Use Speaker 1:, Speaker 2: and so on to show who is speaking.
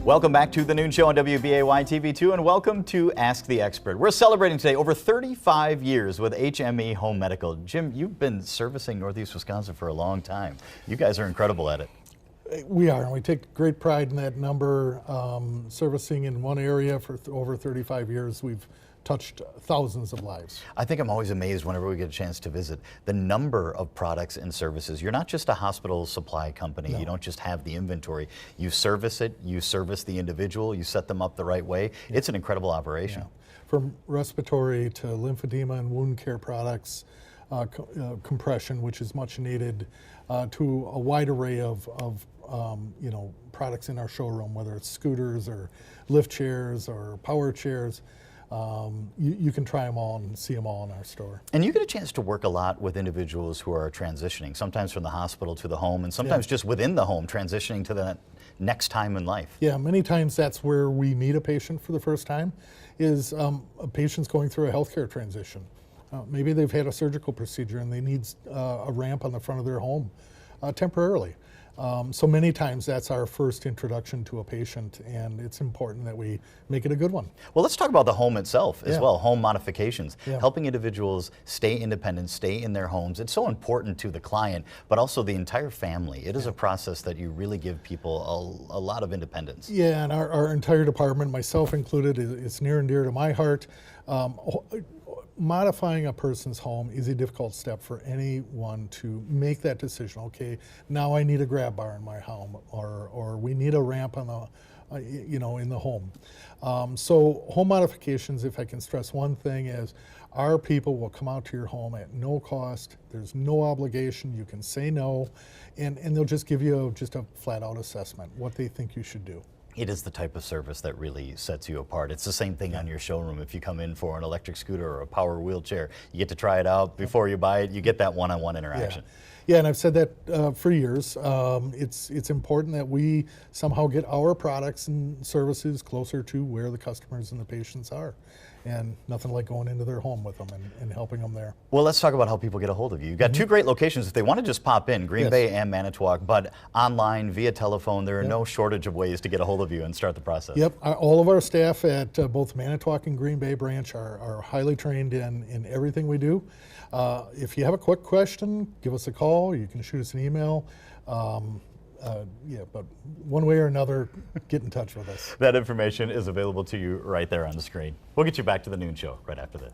Speaker 1: Welcome back to the Noon Show on WBAY TV2, and welcome to Ask the Expert. We're celebrating today over 35 years with HME Home Medical. Jim, you've been servicing Northeast Wisconsin for a long time. You guys are incredible at it.
Speaker 2: We are, and we take great pride in that number. Servicing in one area for over 35 years, we've touched thousands of lives.
Speaker 1: I think I'm always amazed whenever we get a chance to visit the number of products and services. You're not just a hospital supply company.
Speaker 2: No.
Speaker 1: You don't just have the inventory. You service it, you service the individual, you set them up the right way. Yeah. It's an incredible operation.
Speaker 2: Yeah. From respiratory to lymphedema and wound care products, compression, which is much needed, to a wide array of products in our showroom, whether it's scooters or lift chairs or power chairs. You can try them all and see them all in our store.
Speaker 1: And you get a chance to work a lot with individuals who are transitioning, sometimes from the hospital to the home, and sometimes just within the home, transitioning to the next time in life.
Speaker 2: Yeah, many times that's where we meet a patient for the first time, is a patient's going through a healthcare transition. Maybe they've had a surgical procedure and they need a ramp on the front of their home temporarily. So many times that's our first introduction to a patient, and it's important that we make it a good one.
Speaker 1: Well, let's talk about the home itself as well, home modifications, helping individuals stay independent, stay in their homes. It's so important to the client, but also the entire family. It is a process that you really give people a lot of independence.
Speaker 2: Yeah, and our entire department, myself included, it's near and dear to my heart. Modifying a person's home is a difficult step for anyone to make that decision. Okay, now I need a grab bar in my home, or we need a ramp on the, in the home. So home modifications, if I can stress one thing, is our people will come out to your home at no cost. There's no obligation. You can say no, and they'll just give you just a flat-out assessment, what they think you should do.
Speaker 1: It is the type of service that really sets you apart. It's the same thing on your showroom. If you come in for an electric scooter or a power wheelchair, you get to try it out before you buy it. You get that one-on-one interaction.
Speaker 2: Yeah, and I've said that for years. It's important that we somehow get our products and services closer to where the customers and the patients are. And nothing like going into their home with them and helping them there.
Speaker 1: Well, let's talk about how people get a hold of you. You've got two great locations if they want to just pop in, Green Bay and Manitowoc, but online, via telephone, there are no shortage of ways to get a hold of you and start the process.
Speaker 2: Yep, all of our staff at both Manitowoc and Green Bay branch are highly trained in everything we do. If you have a quick question, give us a call. You can shoot us an email. But one way or another, get in touch with us.
Speaker 1: That information is available to you right there on the screen. We'll get you back to the Noon Show right after this.